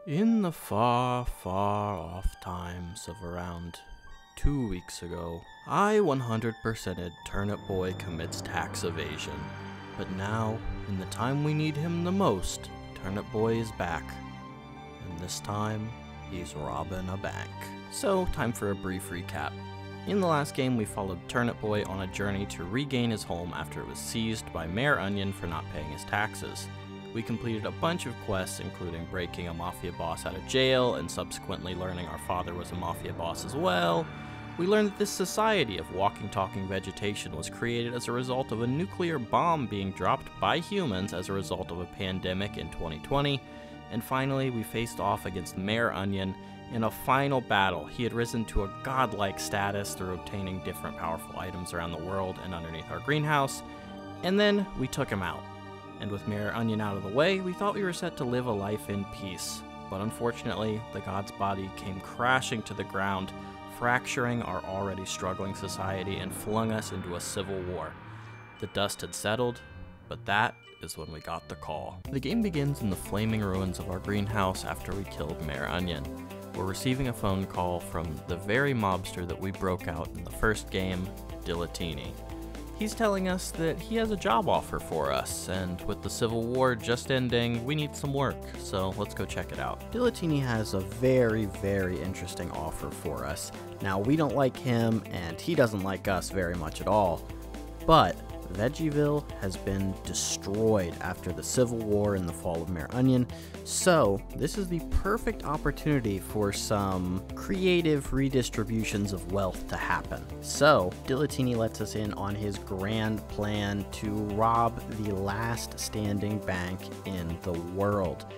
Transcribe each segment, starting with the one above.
In the far, far off times of around 2 weeks ago, I 100%ed Turnip Boy commits tax evasion. But now, in the time we need him the most, Turnip Boy is back. And this time, he's robbing a bank. So, time for a brief recap. In the last game, we followed Turnip Boy on a journey to regain his home after it was seized by Mayor Onion for not paying his taxes. We completed a bunch of quests, including breaking a mafia boss out of jail and subsequently learning our father was a mafia boss as well. We learned that this society of walking, talking vegetation was created as a result of a nuclear bomb being dropped by humans as a result of a pandemic in 2020. And finally, we faced off against Mayor Onion in a final battle. He had risen to a godlike status through obtaining different powerful items around the world and underneath our greenhouse. And then we took him out. And with Mayor Onion out of the way, we thought we were set to live a life in peace. But unfortunately, the god's body came crashing to the ground, fracturing our already struggling society and flung us into a civil war. The dust had settled, but that is when we got the call. The game begins in the flaming ruins of our greenhouse after we killed Mayor Onion. We're receiving a phone call from the very mobster that we broke out in the first game, Dilatini. He's telling us that he has a job offer for us, and with the Civil War just ending, we need some work, so let's go check it out. Dilatini has a very, very interesting offer for us. Now, we don't like him, and he doesn't like us very much at all, but Vegieville has been destroyed after the Civil War and the fall of Mayor Onion, so this is the perfect opportunity for some creative redistributions of wealth to happen. So, Dilatini lets us in on his grand plan to rob the last standing bank in the world.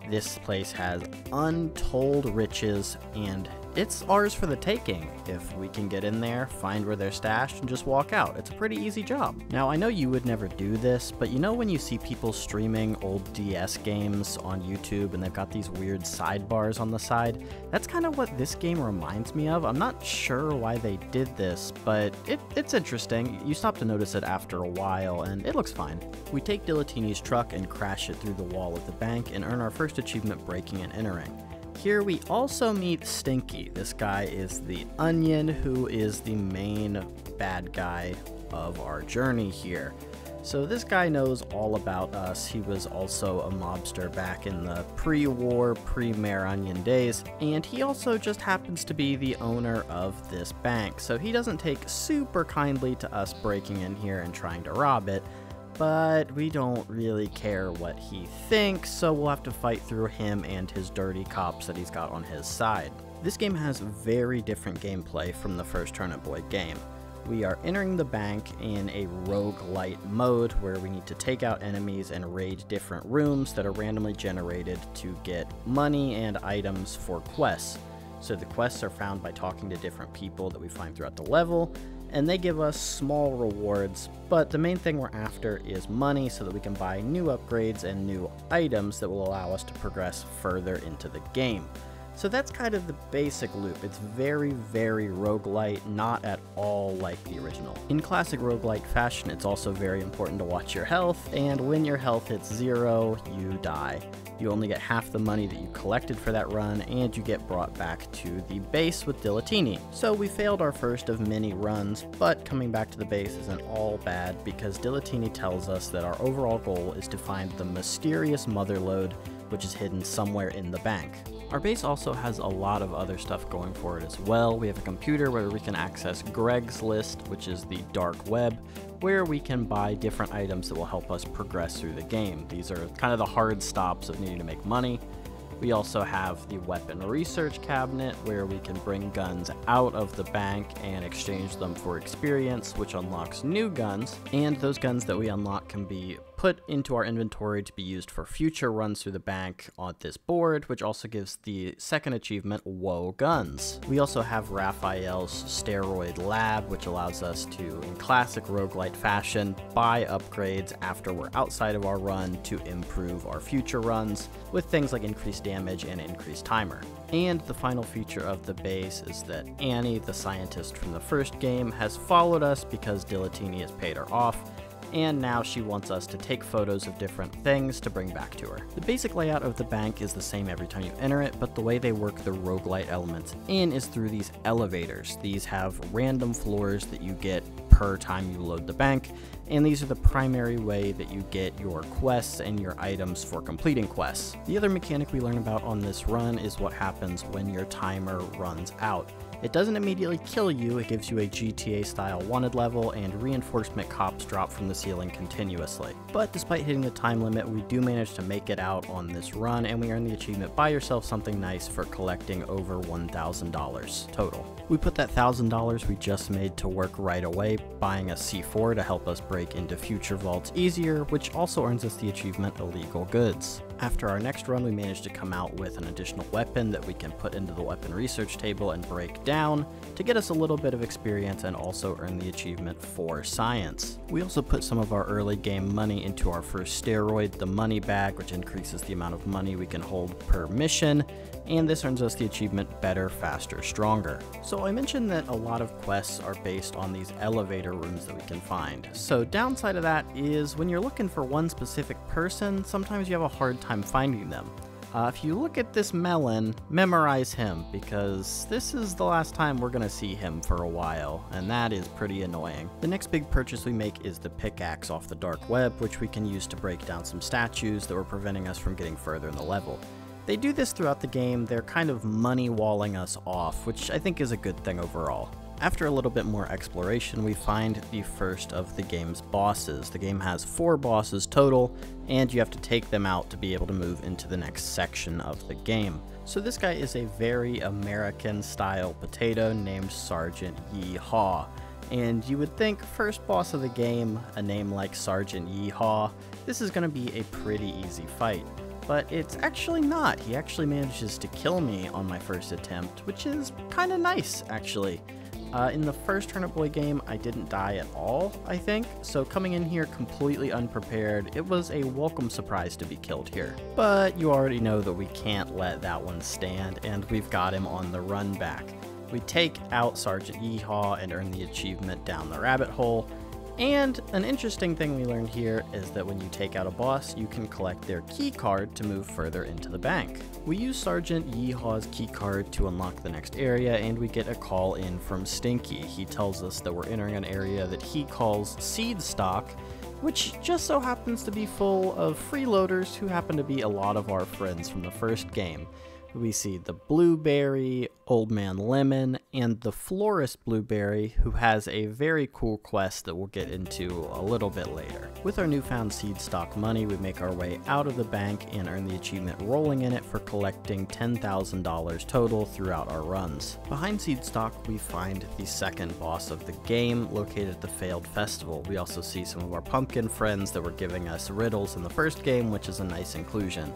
This place has untold riches, and it's ours for the taking if we can get in there, find where they're stashed, and just walk out. It's a pretty easy job. Now, I know you would never do this, but you know when you see people streaming old DS games on YouTube and they've got these weird sidebars on the side? That's kind of what this game reminds me of. I'm not sure why they did this, but it's interesting. You stop to notice it after a while, and it looks fine. We take Dilatini's truck and crash it through the wall of the bank and earn our first achievement, breaking and entering. Here we also meet Stinky. This guy is the Onion, who is the main bad guy of our journey here. So this guy knows all about us. He was also a mobster back in the pre-war, pre-Mayor Onion days, and he also just happens to be the owner of this bank. So he doesn't take super kindly to us breaking in here and trying to rob it, but we don't really care what he thinks, so we'll have to fight through him and his dirty cops that he's got on his side. This game has very different gameplay from the first Turnip Boy game. We are entering the bank in a roguelite mode where we need to take out enemies and raid different rooms that are randomly generated to get money and items for quests. So the quests are found by talking to different people that we find throughout the level, and they give us small rewards, but the main thing we're after is money so that we can buy new upgrades and new items that will allow us to progress further into the game. So that's kind of the basic loop. It's very, very roguelite, not at all like the original. In classic roguelite fashion, it's also very important to watch your health, and when your health hits 0, you die. You only get half the money that you collected for that run, and you get brought back to the base with Dilatini. So we failed our first of many runs, but coming back to the base isn't all bad because Dilatini tells us that our overall goal is to find the mysterious motherlode, which is hidden somewhere in the bank. Our base also has a lot of other stuff going for it as well. We have a computer where we can access Greg's List, which is the dark web, where we can buy different items that will help us progress through the game. These are kind of the hard stops of needing to make money. We also have the weapon research cabinet where we can bring guns out of the bank and exchange them for experience, which unlocks new guns, and those guns that we unlock can be put into our inventory to be used for future runs through the bank on this board, which also gives the second achievement, Whoa Guns. We also have Raphael's Steroid Lab, which allows us to, in classic roguelite fashion, buy upgrades after we're outside of our run to improve our future runs, with things like increased damage and increased timer. And the final feature of the base is that Annie, the scientist from the first game, has followed us because Dilatini has paid her off, and now she wants us to take photos of different things to bring back to her. The basic layout of the bank is the same every time you enter it, but the way they work the roguelite elements in is through these elevators. These have random floors that you get per time you load the bank, and these are the primary way that you get your quests and your items for completing quests. The other mechanic we learn about on this run is what happens when your timer runs out. It doesn't immediately kill you, it gives you a GTA style wanted level, and reinforcement cops drop from the ceiling continuously. But despite hitting the time limit, we do manage to make it out on this run, and we earn the achievement Buy Yourself Something Nice for collecting over $1,000 total. We put that $1,000 we just made to work right away, buying a C4 to help us break into future vaults easier, which also earns us the achievement Illegal Goods. After our next run, we managed to come out with an additional weapon that we can put into the weapon research table and break down to get us a little bit of experience and also earn the achievement for science. We also put some of our early game money into our first steroid, the money bag, which increases the amount of money we can hold per mission, and this earns us the achievement Better, Faster, Stronger. So I mentioned that a lot of quests are based on these elevator rooms that we can find. So downside of that is when you're looking for one specific person, sometimes you have a hard time finding them. If you look at this melon, memorize him, because this is the last time we're going to see him for a while, and that is pretty annoying. The next big purchase we make is the pickaxe off the dark web, which we can use to break down some statues that were preventing us from getting further in the level. They do this throughout the game, they're kind of money walling us off, which I think is a good thing overall. After a little bit more exploration, we find the first of the game's bosses. The game has 4 bosses total, and you have to take them out to be able to move into the next section of the game. So this guy is a very American-style potato named Sergeant Yeehaw. And you would think, first boss of the game, a name like Sergeant Yeehaw, this is going to be a pretty easy fight. But it's actually not. He actually manages to kill me on my first attempt, which is kind of nice, actually. In the first Turnip Boy game, I didn't die at all, I think, so coming in here completely unprepared, it was a welcome surprise to be killed here. But you already know that we can't let that one stand, and we've got him on the run back. We take out Sergeant Yeehaw and earn the achievement Down the Rabbit Hole. And an interesting thing we learned here is that when you take out a boss, you can collect their key card to move further into the bank. We use Sergeant Yeehaw's key card to unlock the next area, and we get a call in from Stinky. He tells us that we're entering an area that he calls Seed Stock, which just so happens to be full of freeloaders who happen to be a lot of our friends from the first game. We see the Blueberry, Old Man Lemon, and the Florist Blueberry, who has a very cool quest that we'll get into a little bit later. With our newfound seed stock money, we make our way out of the bank and earn the achievement Rolling in It for collecting $10,000 total throughout our runs. Behind seed stock, we find the second boss of the game, located at the failed festival. We also see some of our pumpkin friends that were giving us riddles in the first game, which is a nice inclusion.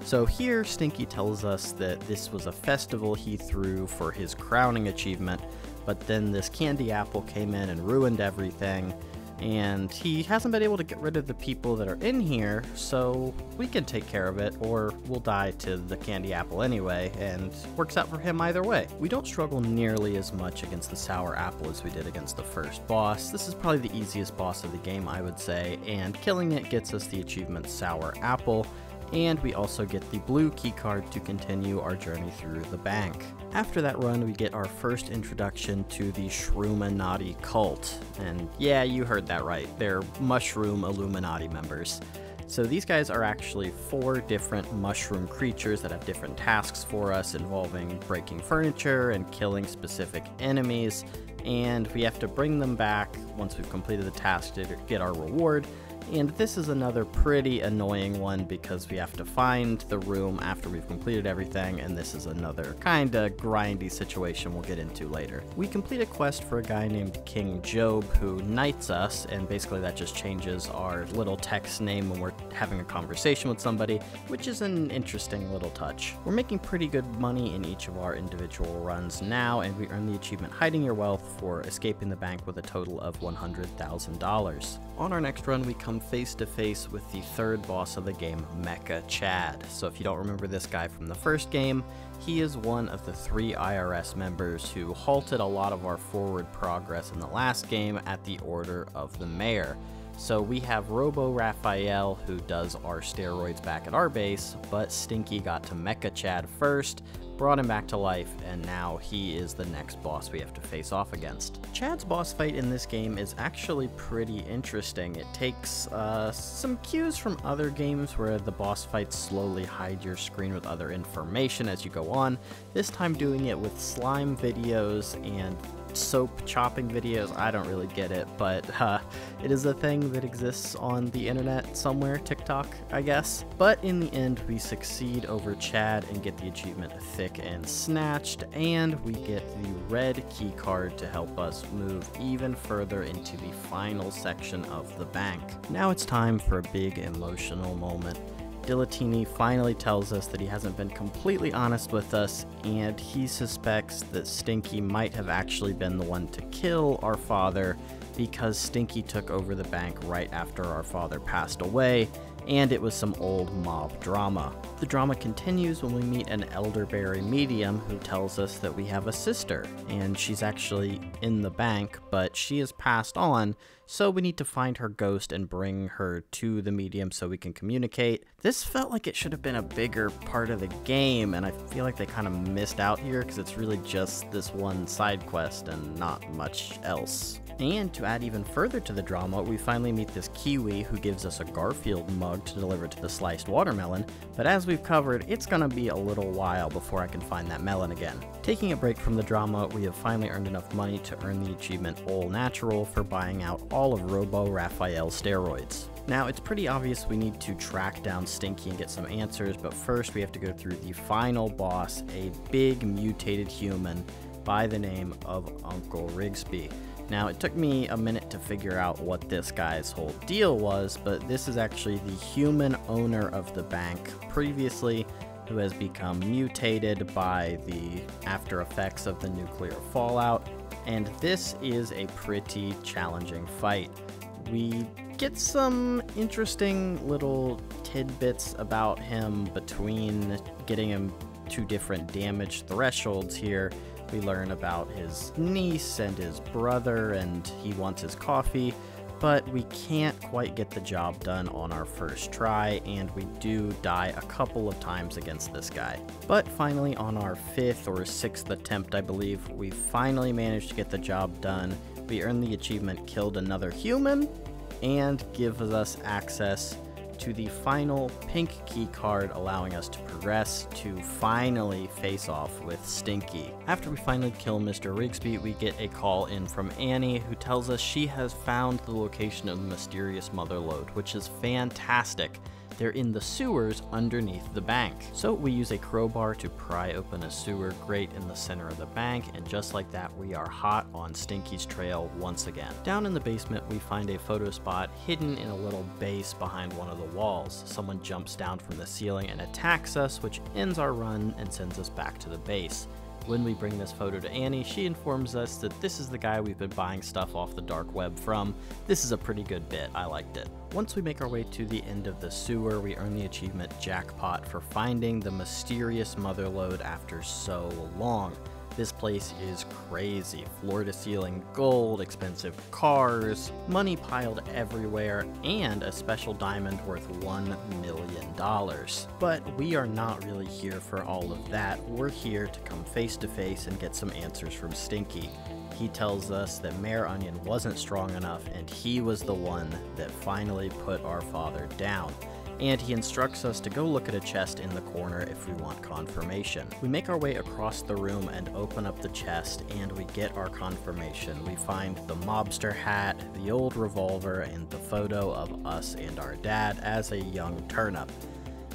So here, Stinky tells us that this was a festival he threw for his crowning achievement, but then this candy apple came in and ruined everything, and he hasn't been able to get rid of the people that are in here, so we can take care of it, or we'll die to the candy apple anyway, and works out for him either way. We don't struggle nearly as much against the sour apple as we did against the first boss. This is probably the easiest boss of the game, I would say, and killing it gets us the achievement Sour Apple, and we also get the blue keycard to continue our journey through the bank. After that run, we get our first introduction to the Shroominati cult. And yeah, you heard that right, they're mushroom Illuminati members. So these guys are actually 4 different mushroom creatures that have different tasks for us, involving breaking furniture and killing specific enemies, and we have to bring them back once we've completed the task to get our reward. And this is another pretty annoying one because we have to find the room after we've completed everything, and this is another kinda grindy situation we'll get into later. We complete a quest for a guy named King Job who knights us, and basically that just changes our little text name when we're having a conversation with somebody, which is an interesting little touch. We're making pretty good money in each of our individual runs now, and we earn the achievement Hiding Your Wealth for escaping the bank with a total of $100,000. On our next run, we come face to face with the third boss of the game, Mecha Chad. So if you don't remember this guy from the first game, he is one of the 3 IRS members who halted a lot of our forward progress in the last game at the order of the mayor. So we have Robo Raphael, who does our steroids back at our base, but Stinky got to Mecha Chad first, brought him back to life, and now he is the next boss we have to face off against. Chad's boss fight in this game is actually pretty interesting. It takes some cues from other games where the boss fights slowly hide your screen with other information as you go on, this time doing it with slime videos and soap chopping videos. I don't really get it, but it is a thing that exists on the internet somewhere, TikTok, I guess. But in the end, we succeed over Chad and get the achievement Thick and Snatched, and we get the red key card to help us move even further into the final section of the bank. Now it's time for a big emotional moment. Dilatini finally tells us that he hasn't been completely honest with us, and he suspects that Stinky might have actually been the one to kill our father because Stinky took over the bank right after our father passed away, and it was some old mob drama. The drama continues when we meet an elderberry medium who tells us that we have a sister, and she's actually in the bank, but she has passed on, so we need to find her ghost and bring her to the medium so we can communicate. This felt like it should have been a bigger part of the game, and I feel like they kind of missed out here because it's really just this one side quest and not much else. And to add even further to the drama, we finally meet this Kiwi who gives us a Garfield mug to deliver to the sliced watermelon, but as we've covered, it's gonna be a little while before I can find that melon again. Taking a break from the drama, we have finally earned enough money to earn the achievement All Natural for buying out all of Robo Raphael's steroids. Now, it's pretty obvious we need to track down Stinky and get some answers, but first we have to go through the final boss, a big mutated human by the name of Uncle Rigsby. Now, it took me a minute to figure out what this guy's whole deal was, but this is actually the human owner of the bank previously, who has become mutated by the after effects of the nuclear fallout, and this is a pretty challenging fight. We get some interesting little tidbits about him between getting him to different damage thresholds here. We learn about his niece and his brother, and he wants his coffee, but we can't quite get the job done on our first try, and we do die a couple of times against this guy. But finally, on our 5th or 6th attempt, I believe, we finally managed to get the job done. We earned the achievement Killed Another Human, and gives us access to the final pink key card, allowing us to progress to finally face off with Stinky. After we finally kill Mr. Rigsby, we get a call in from Annie, who tells us she has found the location of the mysterious motherlode, which is fantastic. They're in the sewers underneath the bank. So we use a crowbar to pry open a sewer grate in the center of the bank, and just like that, we are hot on Stinky's trail once again. Down in the basement, we find a photo spot hidden in a little base behind one of the walls. Someone jumps down from the ceiling and attacks us, which ends our run and sends us back to the base. When we bring this photo to Annie, she informs us that this is the guy we've been buying stuff off the dark web from. This is a pretty good bit, I liked it. Once we make our way to the end of the sewer, we earn the achievement Jackpot for finding the mysterious motherlode after so long. This place is crazy. Floor-to-ceiling gold, expensive cars, money piled everywhere, and a special diamond worth $1 million. But we are not really here for all of that. We're here to come face to face and get some answers from Stinky. He tells us that Mayor Onion wasn't strong enough, and he was the one that finally put our father down. And he instructs us to go look at a chest in the corner if we want confirmation. We make our way across the room and open up the chest, and we get our confirmation. We find the mobster hat, the old revolver, and the photo of us and our dad as a young Turnip.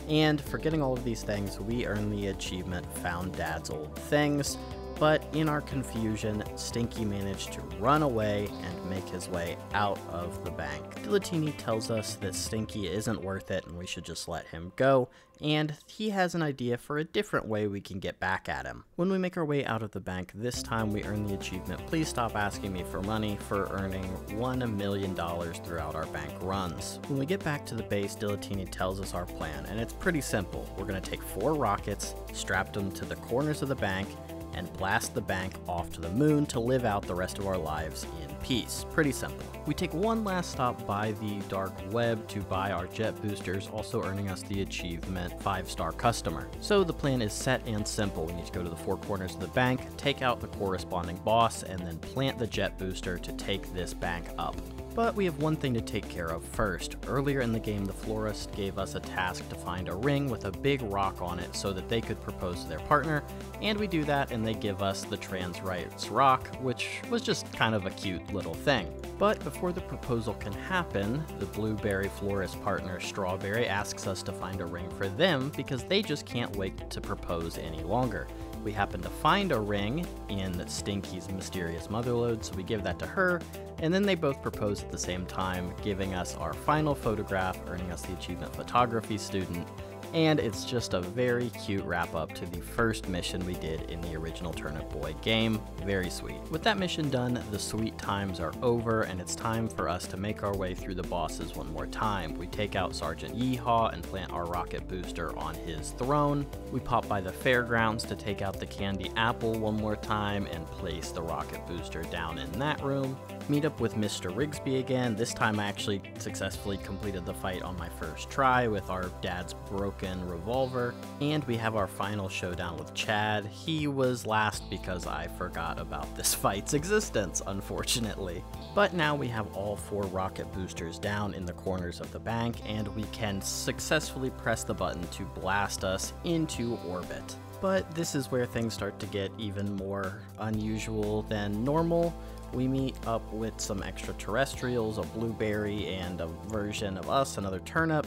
And for getting all of these things, we earn the achievement Found Dad's Old Things. But in our confusion, Stinky managed to run away and make his way out of the bank. Dilatini tells us that Stinky isn't worth it and we should just let him go, and he has an idea for a different way we can get back at him. When we make our way out of the bank, this time we earn the achievement Please Stop Asking Me for Money for earning $1 million throughout our bank runs. When we get back to the base, Dilatini tells us our plan, and it's pretty simple. We're going to take 4 rockets, strap them to the corners of the bank, and blast the bank off to the moon to live out the rest of our lives in piece. Pretty simple. We take one last stop by the dark web to buy our jet boosters, also earning us the achievement 5-star customer. So the plan is set and simple. We need to go to the 4 corners of the bank, take out the corresponding boss, and then plant the jet booster to take this bank up. But we have one thing to take care of first. Earlier in the game, the florist gave us a task to find a ring with a big rock on it so that they could propose to their partner, and we do that and they give us the trans rights rock, which was just kind of a cute little thing. But before the proposal can happen, the blueberry florist partner Strawberry asks us to find a ring for them because they just can't wait to propose any longer. We happen to find a ring in Stinky's mysterious motherlode, so we give that to her, and then they both propose at the same time, giving us our final photograph, earning us the achievement photography student, and it's just a very cute wrap up to the first mission we did in the original Turnip Boy game. Very sweet. With that mission done, the sweet times are over, and it's time for us to make our way through the bosses one more time. We take out Sergeant Yeehaw and plant our rocket booster on his throne. We pop by the fairgrounds to take out the candy apple one more time and place the rocket booster down in that room. Meet up with Mr. Rigsby again. This time I actually successfully completed the fight on my first try with our dad's broken revolver. And we have our final showdown with Chad. He was last because I forgot about this fight's existence, unfortunately. But now we have all 4 rocket boosters down in the corners of the bank, and we can successfully press the button to blast us into orbit. But this is where things start to get even more unusual than normal. We meet up with some extraterrestrials, a blueberry, and a version of us, another turnip,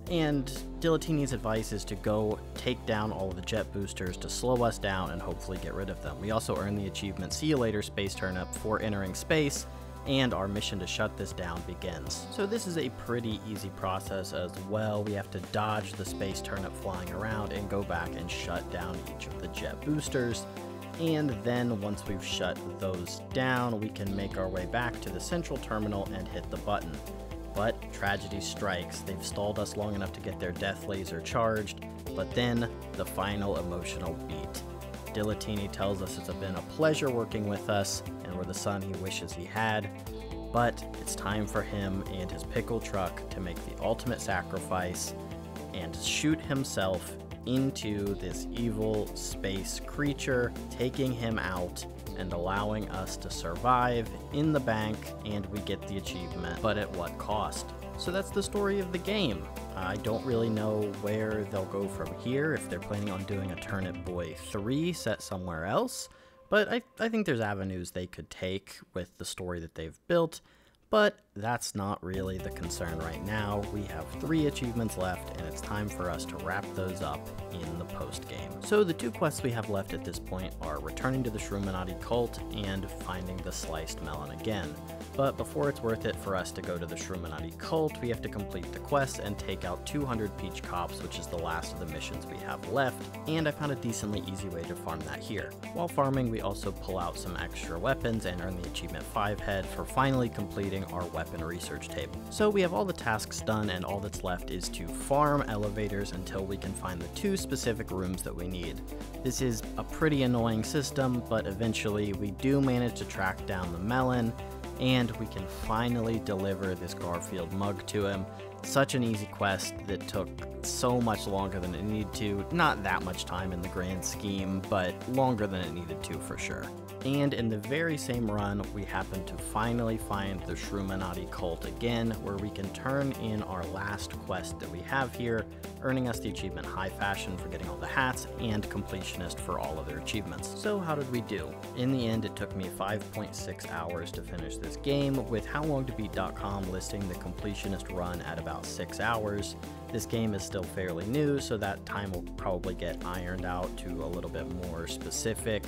and Dilatini's advice is to go take down all of the jet boosters to slow us down and hopefully get rid of them. We also earn the achievement See You Later Space Turnip for entering space, and our mission to shut this down begins. So this is a pretty easy process as well. We have to dodge the space turnip flying around and go back and shut down each of the jet boosters. And then once we've shut those down, we can make our way back to the central terminal and hit the button. But tragedy strikes. They've stalled us long enough to get their death laser charged, but then the final emotional beat. Dilatini tells us it's been a pleasure working with us, and we're the son he wishes he had, but it's time for him and his pickle truck to make the ultimate sacrifice and shoot himself into this evil space creature, taking him out and allowing us to survive in the bank, and we get the achievement, but at what cost? So that's the story of the game. I don't really know where they'll go from here, if they're planning on doing a Turnip Boy 3 set somewhere else, but I think there's avenues they could take with the story that they've built. But that's not really the concern right now. We have 3 achievements left, and it's time for us to wrap those up in the post-game. So the 2 quests we have left at this point are returning to the Shroomminati cult and finding the sliced melon again. But before it's worth it for us to go to the Shroomminati cult, we have to complete the quest and take out 200 peach cops, which is the last of the missions we have left, and I found a decently easy way to farm that here. While farming, we also pull out some extra weapons and earn the achievement 5 head for finally completing our weapon research table. So we have all the tasks done, and all that's left is to farm elevators until we can find the 2 specific rooms that we need. This is a pretty annoying system, but eventually we do manage to track down the melon, and we can finally deliver this Garfield mug to him. Such an easy quest that took so much longer than it needed to. Not that much time in the grand scheme, but longer than it needed to for sure. And in the very same run, we happen to finally find the Shroomminati cult again, where we can turn in our last quest that we have here, earning us the achievement High Fashion for getting all the hats, and Completionist for all other achievements. So how did we do? In the end, it took me 5.6 hours to finish this game, with HowLongToBeat.com listing the Completionist run at about 6 hours. This game is still fairly new, so that time will probably get ironed out to a little bit more specific,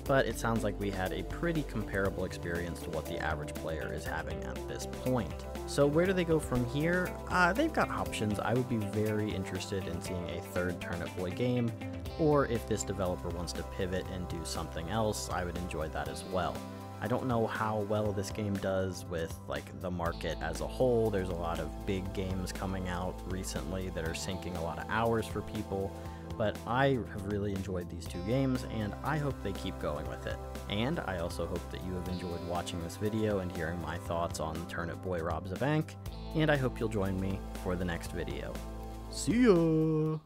but it sounds like we had a pretty comparable experience to what the average player is having at this point. So where do they go from here? They've got options. I would be very interested in seeing a 3rd Turnip Boy game, or if this developer wants to pivot and do something else, I would enjoy that as well. I don't know how well this game does with like the market as a whole. There's a lot of big games coming out recently that are sinking a lot of hours for people, but I have really enjoyed these two games, and I hope they keep going with it. And I also hope that you have enjoyed watching this video and hearing my thoughts on Turnip Boy Robs a Bank, and I hope you'll join me for the next video. See ya!